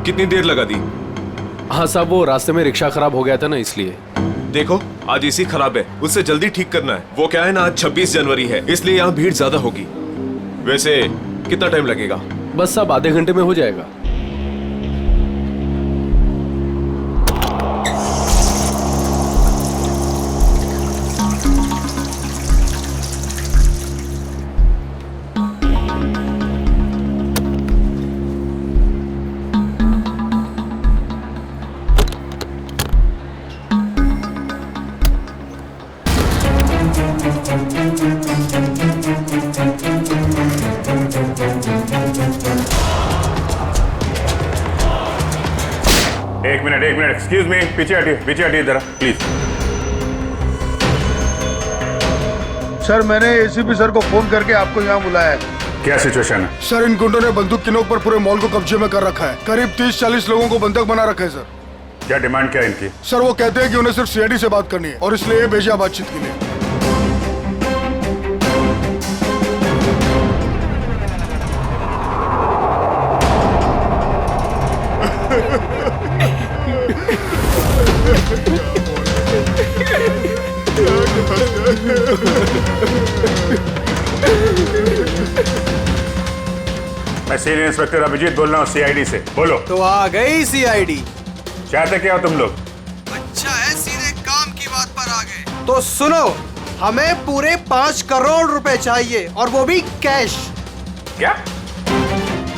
कितनी देर लगा दी? हाँ साहब, वो रास्ते में रिक्शा खराब हो गया था ना, इसलिए। देखो आज इसी खराब है, उससे जल्दी ठीक करना है। वो क्या है ना, आज 26 जनवरी है, इसलिए यहाँ भीड़ ज्यादा होगी। वैसे कितना टाइम लगेगा? बस साहब आधे घंटे में हो जाएगा। एक मिनट एक्सक्यूज मी, पीछे हटिए जरा प्लीज। सर मैंने एसीपी सर को फोन करके आपको यहाँ बुलाया है। क्या सिचुएशन है? सर इन गुंडों ने बंदूक की नोक पर पूरे मॉल को कब्जे में कर रखा है। करीब 30-40 लोगों को बंधक बना रखा है सर। क्या डिमांड क्या है इनकी? सर वो कहते हैं कि उन्हें सिर्फ सीआईडी से बात करनी है और इसलिए ये भेजा बातचीत के लिए। मैं सीनियर इंस्पेक्टर अभिजीत बोल रहा हूँ सीआईडी से। बोलो। तो आ गई सीआईडी। चाहते क्या हो तुम लोग? अच्छा है, सीधे काम की बात पर आ गए। तो सुनो, हमें पूरे 5 करोड़ रुपए चाहिए और वो भी कैश। क्या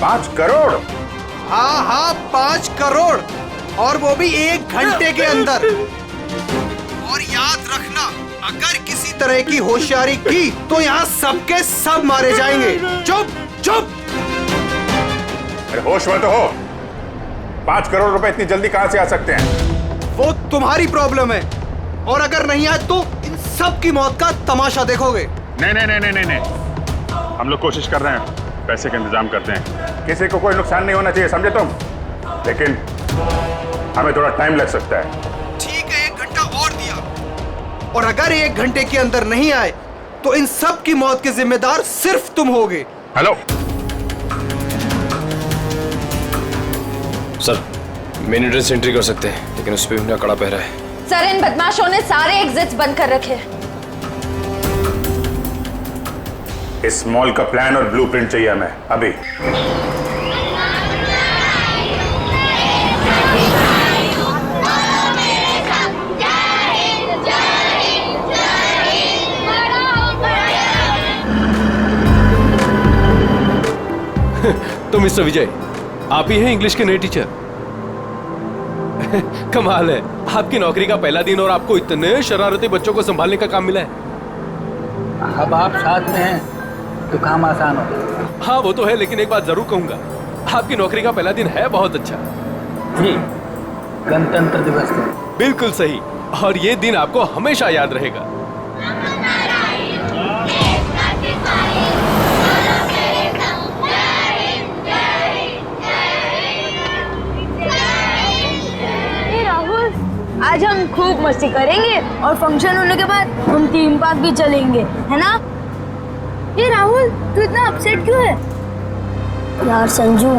5 करोड़? हाँ 5 करोड़ और वो भी 1 घंटे के अंदर। और याद रखना, अगर किसी तरह की होशियारी की तो यहाँ सबके सब मारे जाएंगे। चुप। अरे होश में तो हो। 5 करोड़ रुपए इतनी जल्दी कहां से आ सकते हैं? वो तुम्हारी प्रॉब्लम है, और अगर नहीं आए तो इन सब की मौत का तमाशा देखोगे। नहीं, हम लोग कोशिश कर रहे हैं, पैसे का इंतजाम करते हैं। किसी को कोई नुकसान नहीं होना चाहिए, समझे तुम? लेकिन हमें थोड़ा टाइम लग सकता है। ठीक है, 1 घंटा और दिया, और अगर 1 घंटे के अंदर नहीं आए तो इन सब की मौत के जिम्मेदार सिर्फ तुम होगे। Hello sir, main entrance entry कर सकते हैं, लेकिन उस पर उनका कड़ा पहरा है। सर इन बदमाशों ने सारे एग्जिट्स बंद कर रखे हैं। इस मॉल का प्लान और ब्लूप्रिंट चाहिए हमें अभी। तो मिस्टर विजय, आप ही हैं इंग्लिश के नए टीचर? कमाल है, आपकी नौकरी का पहला दिन और आपको इतने शरारती बच्चों को संभालने का काम मिला है। अब आप साथ में हैं तो काम आसान हो। हाँ वो तो है, लेकिन एक बात जरूर कहूंगा, आपकी नौकरी का पहला दिन है बहुत अच्छा। जी, गणतंत्र दिवस का। बिल्कुल सही, और ये दिन आपको हमेशा याद रहेगा। आज हम खूब मस्ती करेंगे और फंक्शन होने के बाद हम थीम पार्क भी चलेंगे, है ना? ये राहुल, तू इतना अपसेट क्यों है? यार संजू,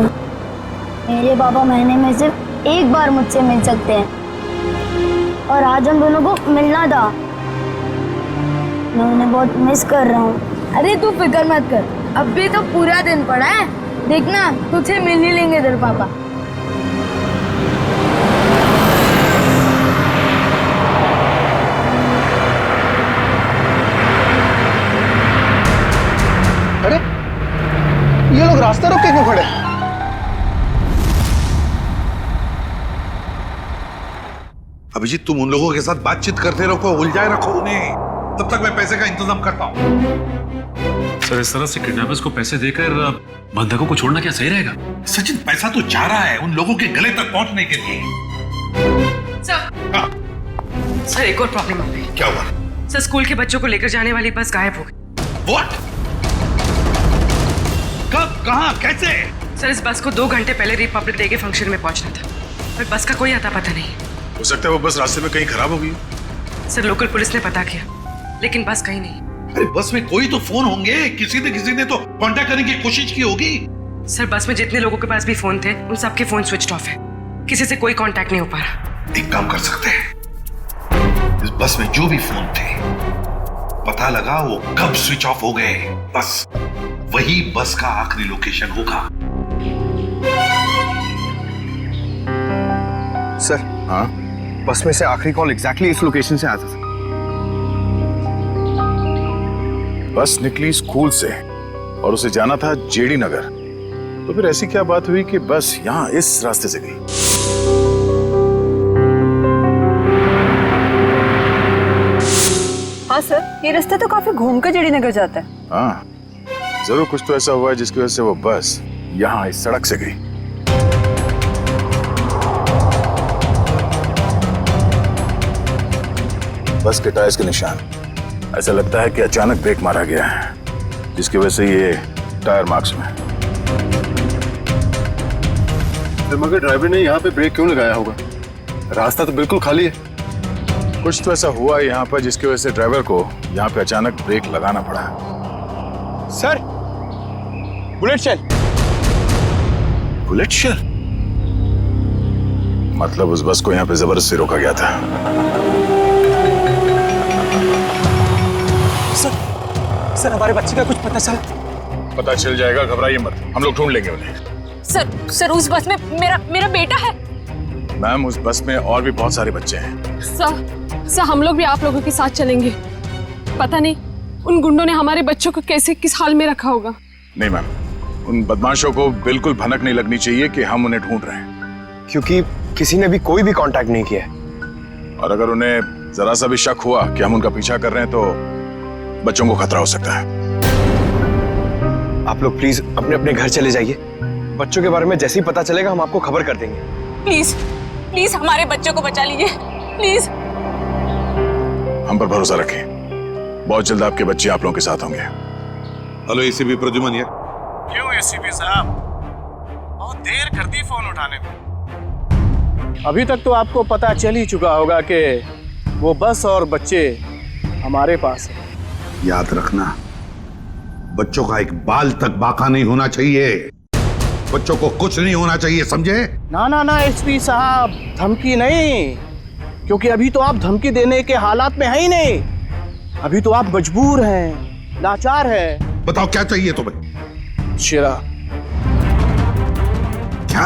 मेरे पापा महीने में सिर्फ 1 बार मुझसे मिल सकते हैं और आज हम दोनों को मिलना था। मैं उन्हें बहुत मिस कर रहा हूँ। अरे तू फिक्र मत कर, अब भी तो पूरा दिन पड़ा है, देखना तुझे मिल ही लेंगे तेरे पापा। अरे ये लोग रास्ता रोक के क्यों खड़े? अभिजीत, तुम उन लोगों के साथ बातचीत करते रखो, उलझाए रखो उन्हें, तब तक मैं पैसे का इंतजाम करता हूँ। सर इस तरह से किडनैपर्स को पैसे देकर बंधकों को छोड़ना क्या सही रहेगा? सचिन, पैसा तो जा रहा है उन लोगों के गले तक पहुंचने के लिए। सर एक और प्रॉब्लम आ गई। क्या हुआ? सर स्कूल के बच्चों को लेकर जाने वाली बस गायब हो गई। What? कब, कहां, कैसे? सर इस बस को 2 घंटे पहले रिपब्लिक डे के फंक्शन में पहुंचना था, पर बस का कोई अता पता नहीं। हो सकता है वो बस रास्ते में कहीं खराब हो गई। सर लोकल पुलिस ने पता किया, लेकिन बस कहीं नहीं। अरे बस में कोई तो फोन होंगे, किसी ने तो कांटेक्ट करने की कोशिश की होगी। सर बस में जितने लोगों के पास भी फोन थे उन सबके फोन स्विच ऑफ है, किसी से कोई कांटेक्ट नहीं हो पा रहा। एक काम कर सकते हैं, इस बस में जो भी फोन थे पता लगा वो कब स्विच ऑफ हो गए, बस वही बस का आखिरी लोकेशन होगा। सर हाँ, बस में से आखिरी कॉल एग्जैक्टली इस लोकेशन से आया था। बस निकली स्कूल से और उसे जाना था जेडी नगर, तो फिर ऐसी क्या बात हुई कि बस यहाँ इस रास्ते से गई? हाँ सर, ये रास्ता तो काफी घूमकर जेडी नगर जाता है। हाँ, जरूर कुछ तो ऐसा हुआ है जिसकी वजह से वो बस यहाँ इस सड़क से गई। बस के टायर्स के निशान, ऐसा लगता है कि अचानक ब्रेक मारा गया है, जिसकी वजह से ये टायर मार्क्स में। मगर ड्राइवर ने यहाँ पे ब्रेक क्यों लगाया होगा? रास्ता तो बिल्कुल खाली है। कुछ तो ऐसा हुआ यहाँ पर जिसकी वजह से ड्राइवर को यहाँ पे अचानक ब्रेक लगाना पड़ा। Sir, bullet shell. Bullet shell? मतलब उस बस को यहाँ पे जबरदस्ती रोका गया था। सर हमारे बच्चे का कुछ पता चला? पता चल जाएगा, घबराइए मत, हम लोग ढूंढ लेंगे उन्हें। सर उस बस में मेरा बेटा है। मैम, उस बस में और भी बहुत सारे बच्चे हैं। सर हम लोग भी आप लोगों के साथ चलेंगे। पता नहीं उन गुंडों ने हमारे बच्चों को कैसे किस हाल में रखा होगा। नहीं मैम, उन बदमाशों को बिल्कुल भनक नहीं लगनी चाहिए कि हम उन्हें ढूंढ रहे हैं, क्योंकि किसी ने भी कोई भी कांटेक्ट नहीं किया है। और अगर उन्हें जरा सा भी शक हुआ कि हम उनका पीछा कर रहे हैं तो बच्चों को खतरा हो सकता है। आप लोग प्लीज अपने अपने घर चले जाइए। बच्चों के बारे में जैसे ही पता चलेगा हम आपको खबर कर देंगे। प्लीज हमारे बच्चों को बचा लीजिए, प्लीज। हम पर भरोसा रखें, बहुत जल्द आपके बच्चे आप लोगों के साथ होंगे। हेलो एसीपी प्रद्युमन यार। क्यों एसीपी साहब, बहुत देर कर दी फोन उठाने में। अभी तक तो आपको पता चल ही चुका होगा कि वो बस और बच्चे हमारे पास हैं। याद रखना, बच्चों का एक बाल तक बाका नहीं होना चाहिए, बच्चों को कुछ नहीं होना चाहिए, समझे? ना एसपी साहब, धमकी नहीं, क्योंकि अभी तो आप धमकी देने के हालात में है ही नहीं। अभी तो आप मजबूर हैं, लाचार हैं। बताओ क्या चाहिए तुम्हें? शेरा। क्या?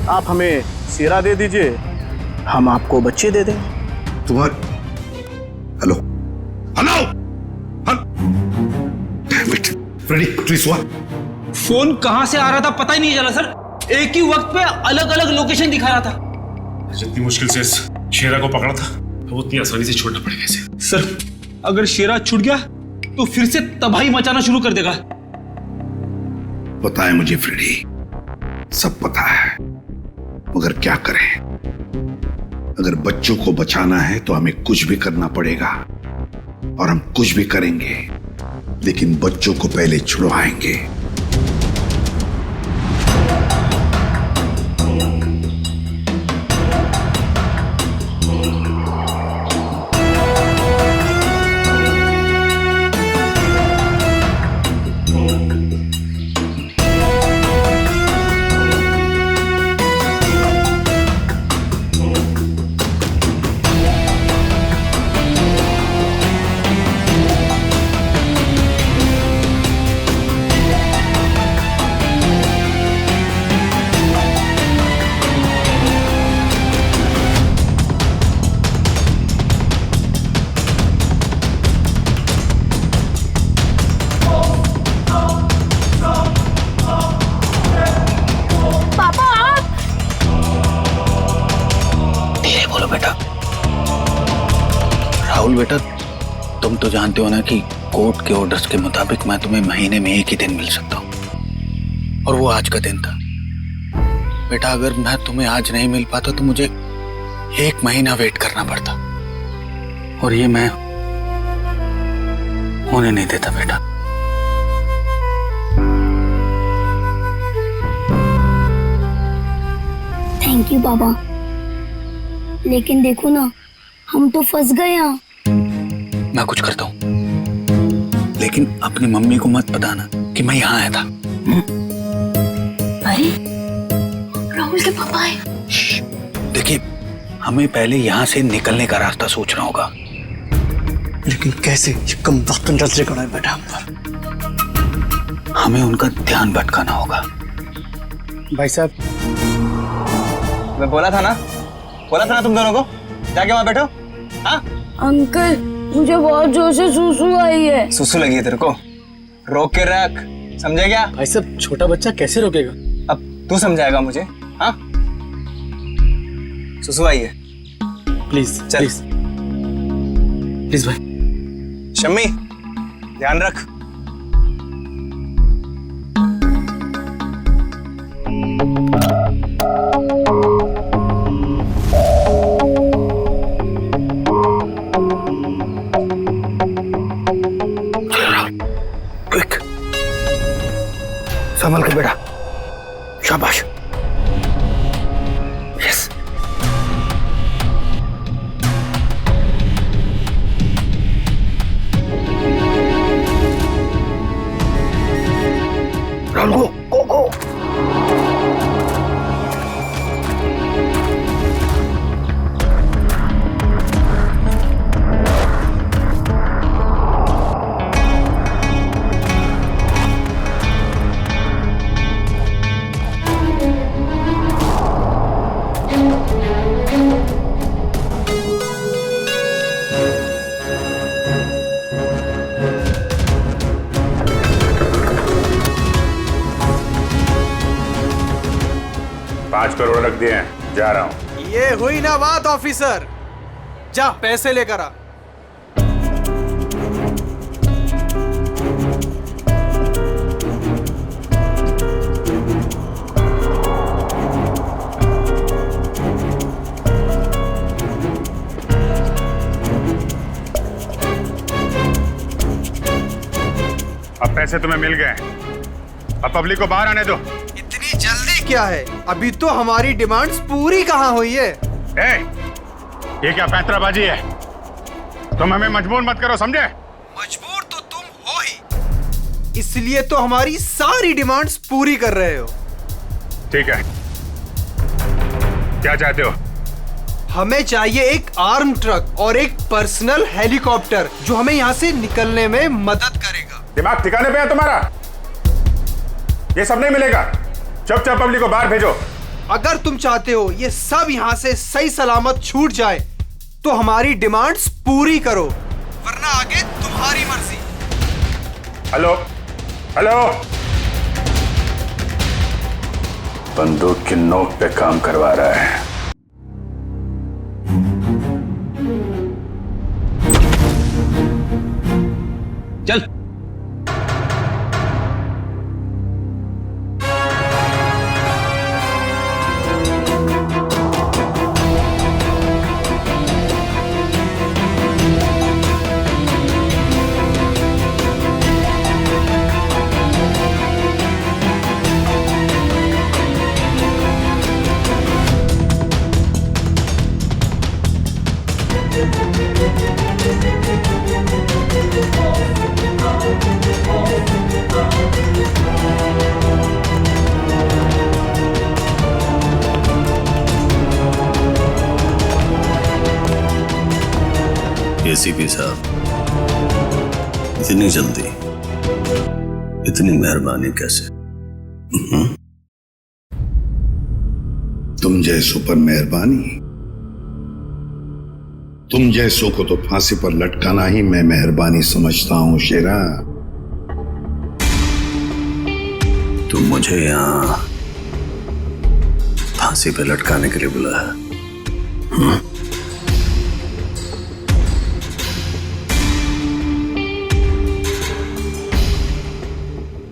आप हमें शेरा दे दीजिए, हम आपको बच्चे दे देंगे। तुम्हारे हेलो फ्रेडी, प्लीज हुआ? फोन कहां से आ रहा था पता ही नहीं चला सर। एक ही वक्त पे अलग अलग लोकेशन दिखा रहा था। जितनी मुश्किल से इस शेरा को पकड़ा था वो उतनी आसानी से छोड़ना पड़ेगा इसे। सर अगर शेरा छूट गया तो फिर से तबाही मचाना शुरू कर देगा। पता है मुझे फ्रेडी, सब पता है, मगर क्या करें? अगर बच्चों को बचाना है तो हमें कुछ भी करना पड़ेगा, और हम कुछ भी करेंगे, लेकिन बच्चों को पहले छुड़वाएंगे। राहुल बेटा, तुम तो जानते हो ना कि कोर्ट के ऑर्डर्स के मुताबिक मैं तुम्हें महीने में एक ही दिन मिल सकता हूँ, और वो आज का दिन था। बेटा अगर मैं तुम्हें आज नहीं मिल पाता तो मुझे 1 महीना वेट करना पड़ता, और ये मैं होने नहीं देता बेटा। थैंक यू बाबा, लेकिन देखो ना, हम तो फंस गए यहाँ। मैं कुछ करता हूँ। लेकिन अपनी मम्मी को मत बताना कि मैं यहाँ आया था। अरे राहुल के पापा आए। देखिए, हमें पहले यहाँ से निकलने का रास्ता सोचना होगा। लेकिन कैसे? ये कम वक्त नजरे कड़ा है बेटा हम पर। हमें उनका ध्यान भटकाना होगा। भाई साहब, मैं बोला था ना तुम दोनों को, जाके वहां बैठो। हाँ अंकल, मुझे बहुत जोर से सुसु आई है। सुसु लगी है तेरे को? रोक के रख, समझे क्या? भाई साहब, छोटा बच्चा कैसे रोकेगा? अब तू समझाएगा मुझे? हाँ, सुसु आई है। प्लीज चल, प्लीज भाई। शम्मी, ध्यान रख। क्विक, संभल के बेटा। शाबाश। यस। राहुल, गो गो। $5 करोड़ रख दिए हैं, जा रहा हूं। ये हुई ना बात ऑफिसर, जा पैसे लेकर आ। अब पैसे तुम्हें मिल गए, अब पब्लिक को बाहर आने दो। इतनी जल्दी क्या है? अभी तो हमारी डिमांड्स पूरी कहाँ हुई है? ये क्या पैंतराबाजी है? तुम हमें मजबूर मत करो, समझे? मजबूर तो तुम हो ही, इसलिए तो हमारी सारी डिमांड्स पूरी कर रहे हो। ठीक है, क्या चाहते हो? हमें चाहिए एक आर्म ट्रक और एक पर्सनल हेलीकॉप्टर जो हमें यहाँ से निकलने में मदद करेगा। दिमाग ठिकाने पे है तुम्हारा? ये सब नहीं मिलेगा, चुपचाप पब्लिक को बाहर भेजो। अगर तुम चाहते हो ये सब यहाँ से सही सलामत छूट जाए तो हमारी डिमांड्स पूरी करो, वरना आगे तुम्हारी मर्जी। हेलो हेलो, बंदूक की नोक पे काम करवा रहा है। चल। एसीपी साहब, इतनी जल्दी, इतनी मेहरबानी कैसे? तुम जैसों पर मेहरबानी? तुम जैसों को तो फांसी पर लटकाना ही मैं मेहरबानी समझता हूं शेरा। तुम मुझे यहां फांसी पे लटकाने के लिए बुलाया?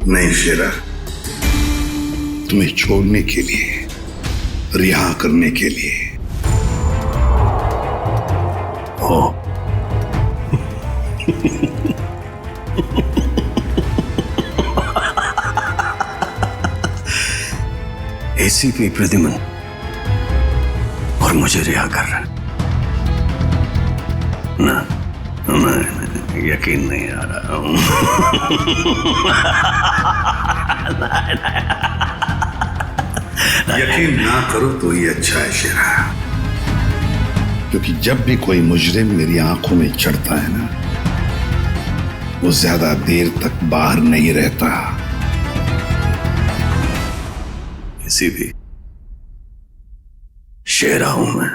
नहीं शेरा, तुम्हें छोड़ने के लिए, रिहा करने के लिए। हो एसीपी प्रद्युमन और मुझे रिहा कर रहा है ना? नहीं, यकीन नहीं आ रहा। यकीन ना करो तो ही अच्छा है शेरा, क्योंकि जब भी कोई मुजरिम मेरी आंखों में चढ़ता है ना, वो ज्यादा देर तक बाहर नहीं रहता। किसी भी शेरा हूं मैं,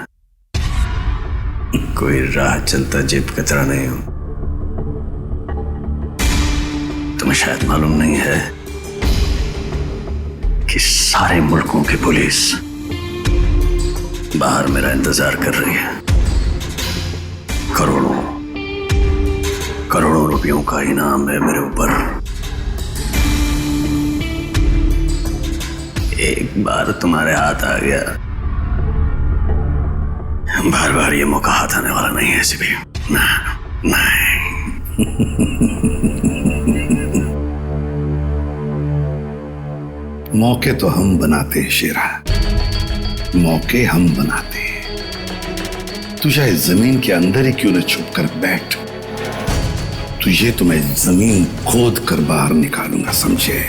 कोई राह चलता जेब कचरा नहीं हूं। तुम्हें शायद मालूम नहीं है कि सारे मुल्कों की पुलिस बाहर मेरा इंतजार कर रही है। करोड़ों करोड़ों रुपयों का इनाम है मेरे ऊपर। एक बार तुम्हारे हाथ आ गया, बार बार ये मौका हाथ आने वाला नहीं है ऐसे भी। नहीं। मौके तो हम बनाते हैं शेरा, मौके हम बनाते हैं। तू चाहे जमीन के अंदर ही क्यों न छुप कर बैठ, तुझे तो मैं जमीन खोद कर बाहर निकालूंगा, समझे?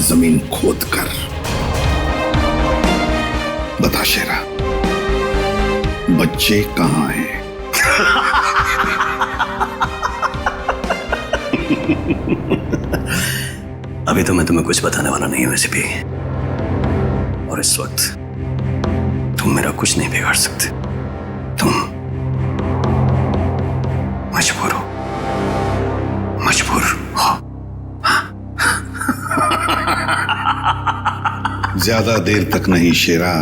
जमीन खोद कर। बता शेरा, बच्चे कहां हैं? अभी तो मैं तुम्हें कुछ बताने वाला नहीं हूं वैसे भी, और इस वक्त तुम मेरा कुछ नहीं बिगाड़ सकते। तुम मजबूर हो, मजबूर हो। ज्यादा देर तक नहीं शेरा,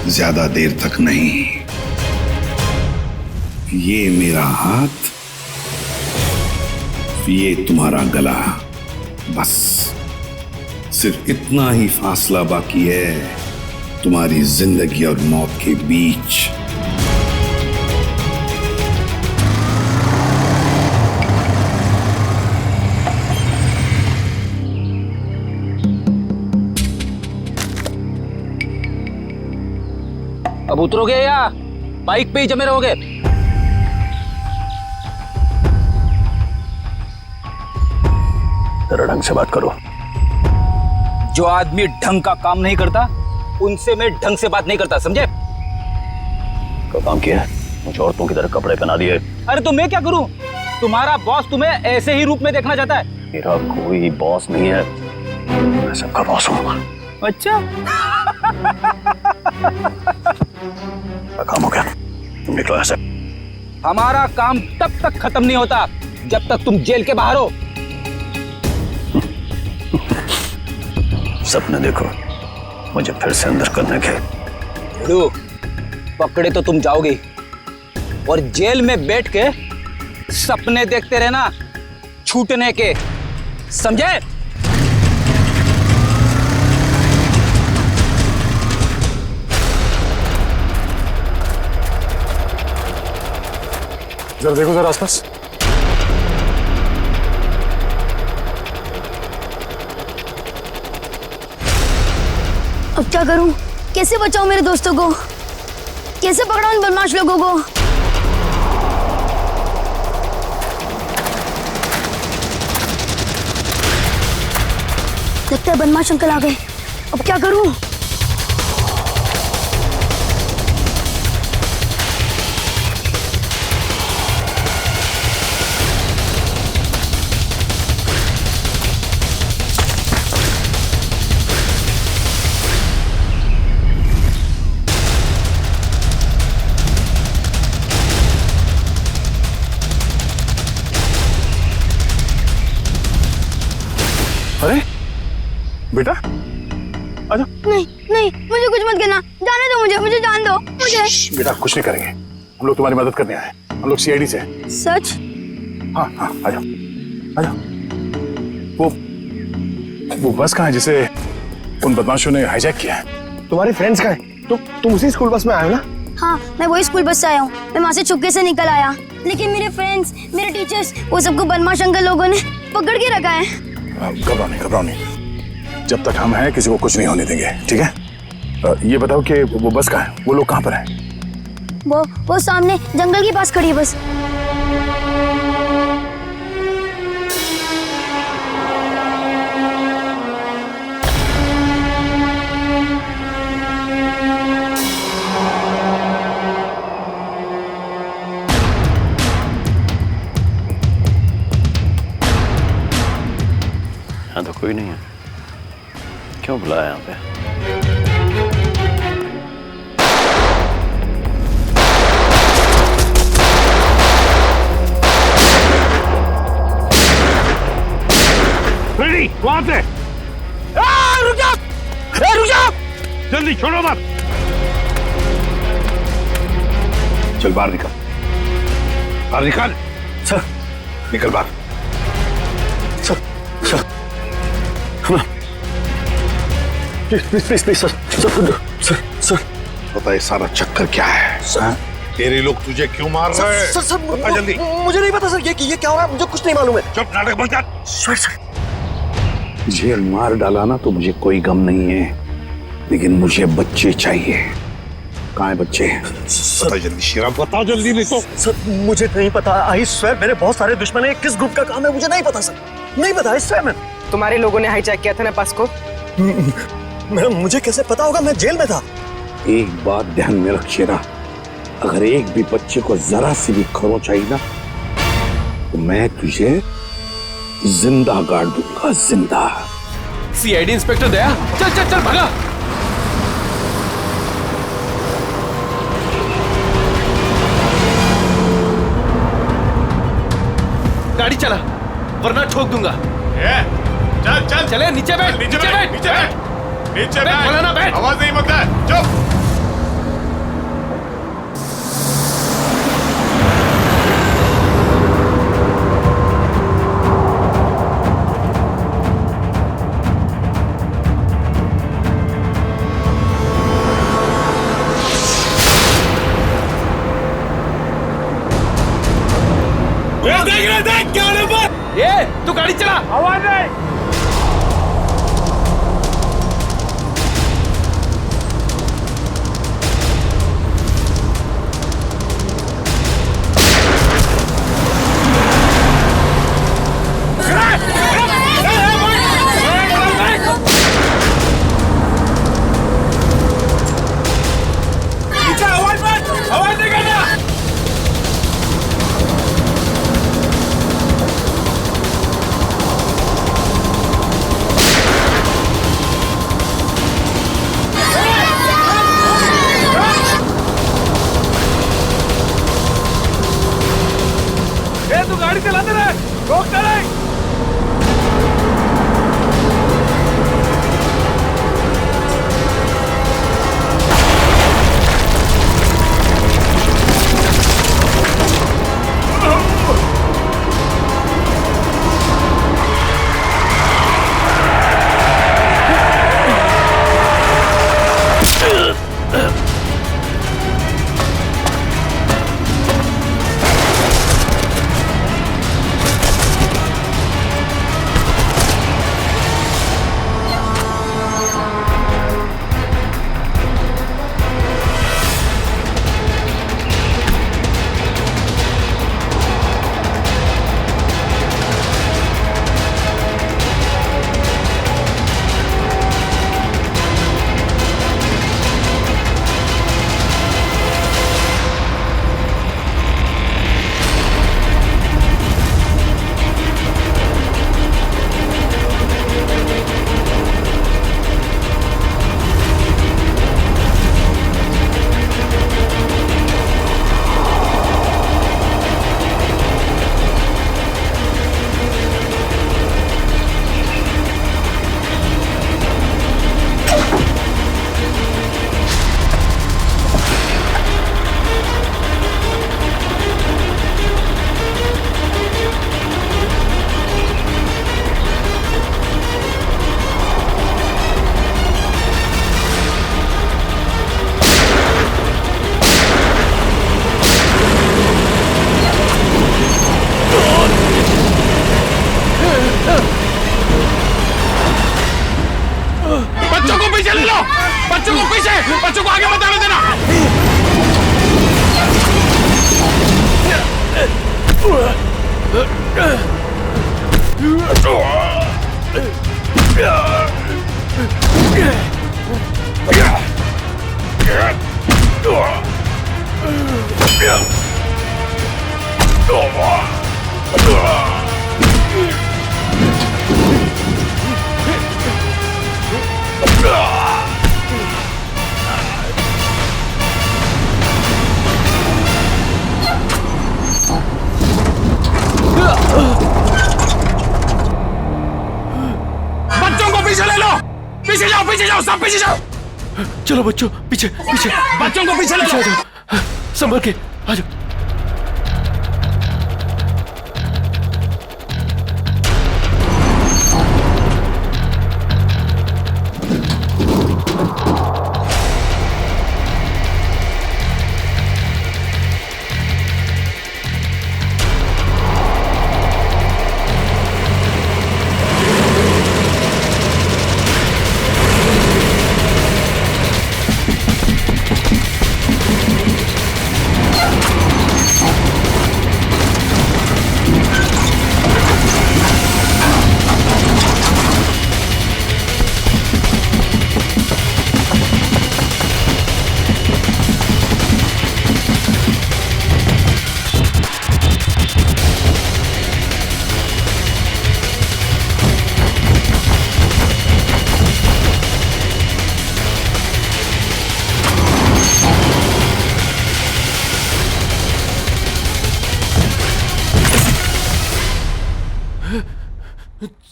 ज्यादा देर तक नहीं। ये मेरा हाथ, ये तुम्हारा गला, बस सिर्फ इतना ही फासला बाकी है तुम्हारी जिंदगी और मौत के बीच। अब उतरोगे या बाइक पे ही जमे रहोगे? जरा ढंग से बात करो। जो आदमी ढंग का काम नहीं करता उनसे मैं ढंग से बात नहीं करता, समझे? क्या काम किया है? मुझे औरतों की तरह कपड़े पहना दिए। अरे तो मैं क्या करूं? तुम्हारा बॉस तुम्हें ऐसे ही रूप में देखना चाहता है। मेरा कोई बॉस नहीं है, मैं सबका बॉस हूं। अच्छा। काम हो गया, तुम निकलो ऐसे। हमारा काम तब तक खत्म नहीं होता जब तक तुम जेल के बाहर हो। सपने देखो मुझे फिर से अंदर करने के। पकड़े तो तुम जाओगे, और जेल में बैठ के सपने देखते रहना छूटने के, समझे? जरा देखो जरा आसपास। अब क्या करूं? कैसे बचाऊं मेरे दोस्तों को? कैसे पकड़ाऊं इन बदमाश लोगों को? लगता है बदमाश अंकल आ गए। अब क्या करूं? अरे बेटा आजा। नहीं नहीं, मुझे कुछ मत करना, जाने दो मुझे, मुझे जान दो मुझे। बेटा कुछ नहीं करेंगे, हम लोग तुम्हारी मदद करने आए। हम लोग सीआईडी से हैं। सच? हाँ हाँ, आजा आजा। वो बस कहाँ है जिसे उन बदमाशों ने हाईजैक किया है? तुम्हारे फ्रेंड्स कहाँ हैं? तुम उसी स्कूल बस में आए हो ना? हाँ, मैं वही स्कूल बस से आया हूँ। मैं वहाँ से चुपके से निकल आया, लेकिन मेरे फ्रेंड्स, मेरे टीचर्स, वो सबको बदमाश अंकल लोगों ने पकड़ के रखा है। घबराओ नहीं, जब तक हम हैं किसी को कुछ नहीं होने देंगे, ठीक है? ये बताओ कि वो बस कहाँ है? वो लोग कहाँ पर हैं? वो सामने जंगल के पास खड़ी है बस। यहाँ तो कोई नहीं है, क्यों बुलाया यहाँ पे? फ्रेडी, वहां से रुक जा! रुक जा! जल्दी छोड़ो मत। चल बाहर निकल, बाहर निकल। सर निकल बाहर। Sir sir please please please please sir sir sir पता है सारा चक्कर क्या है? सर तेरे लोग तुझे क्यों मार रहे हैं? सर सर बता जल्दी। मुझे नहीं पता सर, ये क्या हो रहा है, मुझे कुछ नहीं मालूम है। चुप, नाटक बंद कर। सर सर जेल मार डाला ना तो मुझे कोई गम नहीं है, लेकिन मुझे बच्चे चाहिए। कहाँ है बच्चे? बता जल्दी शिरा, बता जल्दी, नहीं तो। सर मुझे नहीं पता, आई स्वेयर मेरे बहुत सारे दुश्मन हैं, किस ग्रुप का काम है मुझे नहीं पता सर, नहीं पता। आई स्वेयर तुम्हारे लोगों ने हाईजैक किया था ना बस को? मुझे कैसे पता होगा, मैं जेल में था। एक बात ध्यान में रख शेरा, अगर एक भी बच्चे को जरा सी भी खरोंच आई ना तो मैं तुझे जिंदा गाड़ दूंगा, जिंदा। सीआईडी इंस्पेक्टर दया, चल चल चल भागा। गाड़ी चला वरना ठोक दूंगा। चल चल चले, नीचे बैठ, नीचे बैठ, नीचे बैठ, नीचे बैठ, बोला ना बैठ। आवाज नहीं मंगता है, चुप। देख क्या नंबर? ये तू गाड़ी चला, आवाज नहीं। आवाज नहीं करना। तू गाड़ी चलाते रहे, रोकता नहीं। बच्चों को पीछे, बच्चों को आगे मत आने देना। पीछे जाओ, सब पीछे जाओ। चलो बच्चों, पीछे पीछे, बच्चों को पीछे ले आ जाओ। जाओ, संभल के आ जाओ।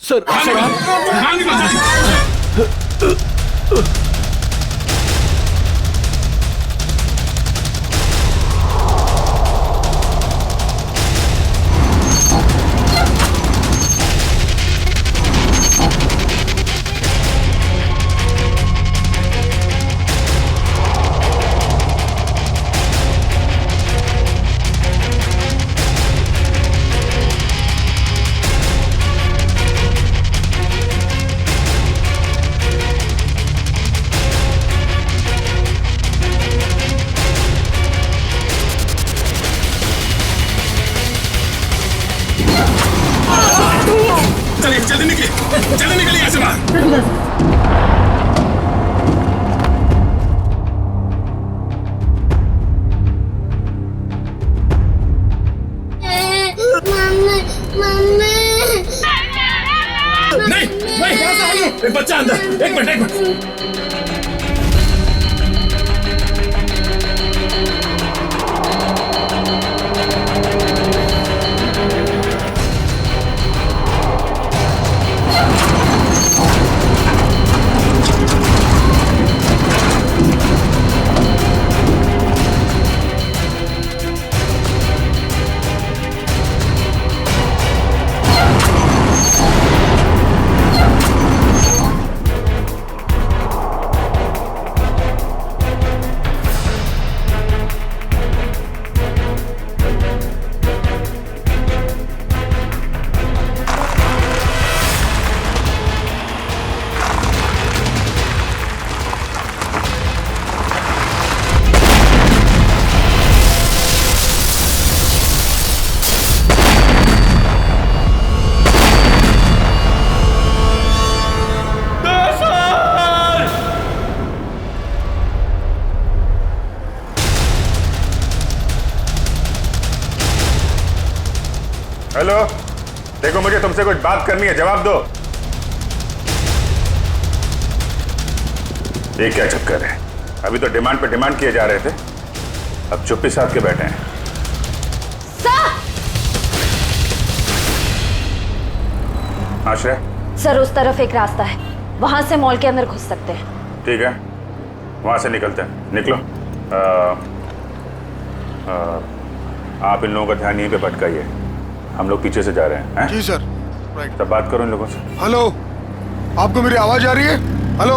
सर, जल्दी निकलिए यहाँ से बाहर। नहीं, एक बच्चा अंदर, एक मिनट। हेलो, देखो मुझे तुमसे कुछ बात करनी है, जवाब दो। ये क्या चक्कर है? अभी तो डिमांड पे डिमांड किए जा रहे थे, अब चुप्पी साध के बैठे हैं। आश्रय, सर उस तरफ एक रास्ता है, वहां से मॉल के अंदर घुस सकते हैं। ठीक है, वहां से निकलते हैं। निकलो। आप इन लोगों का ध्यान यहीं पे भटकाइए, हम लोग पीछे से जा रहे हैं। जी सर। राइट। तब बात करो इन लोगों से। हेलो, आपको मेरी आवाज आ रही है? हेलो।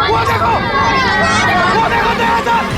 वो देखो दयादर।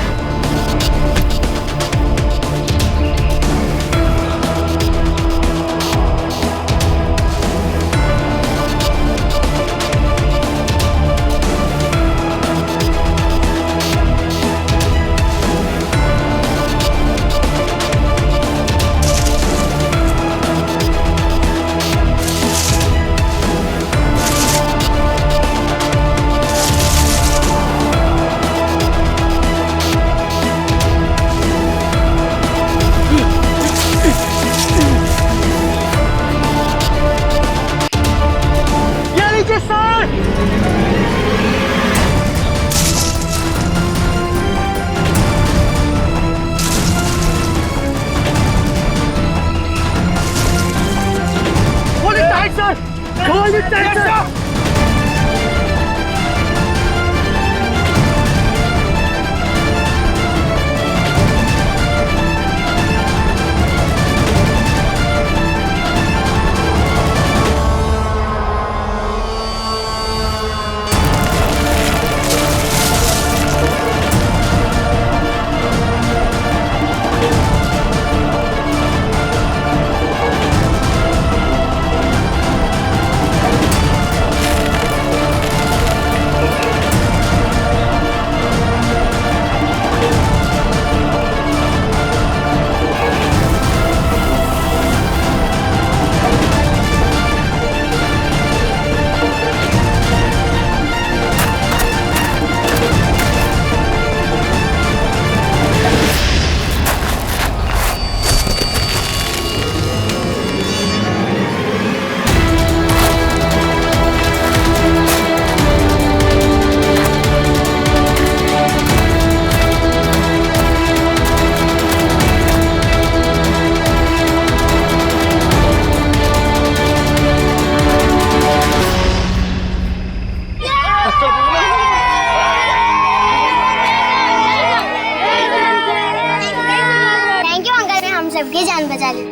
सबकी जान बचा ली।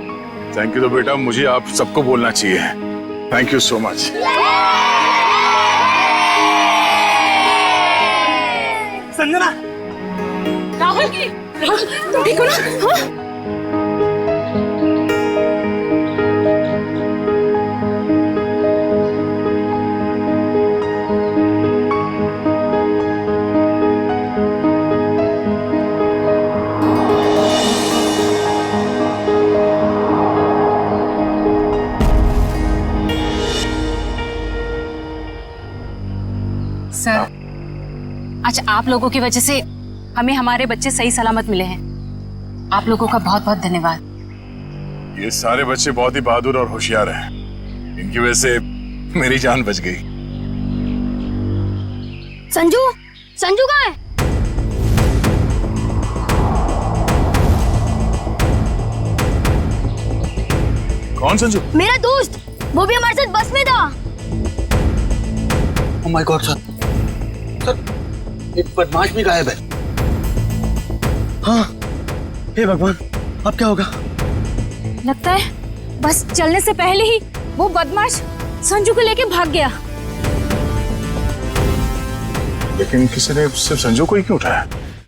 Thank you. तो बेटा मुझे आप सबको बोलना चाहिए। Thank you so much. Sanjana, Rahul तुम ठीक हो ना? हाँ? सर, आज आप लोगों की वजह से हमें हमारे बच्चे सही सलामत मिले हैं। आप लोगों का बहुत बहुत धन्यवाद। ये सारे बच्चे बहुत ही बहादुर और होशियार हैं। इनकी वजह से मेरी जान बच गई। संजू, संजू कहाँ है? कौन संजू? मेरा दोस्त, वो भी हमारे साथ बस में था। ओह माय गॉड सर, एक बदमाश भी गायब है। हाँ, हे भगवान, अब क्या होगा? लगता है बस चलने से पहले ही वो बदमाश संजू को लेके भाग गया। लेकिन किसी ने सिर्फ संजू को ही क्यों उठाया?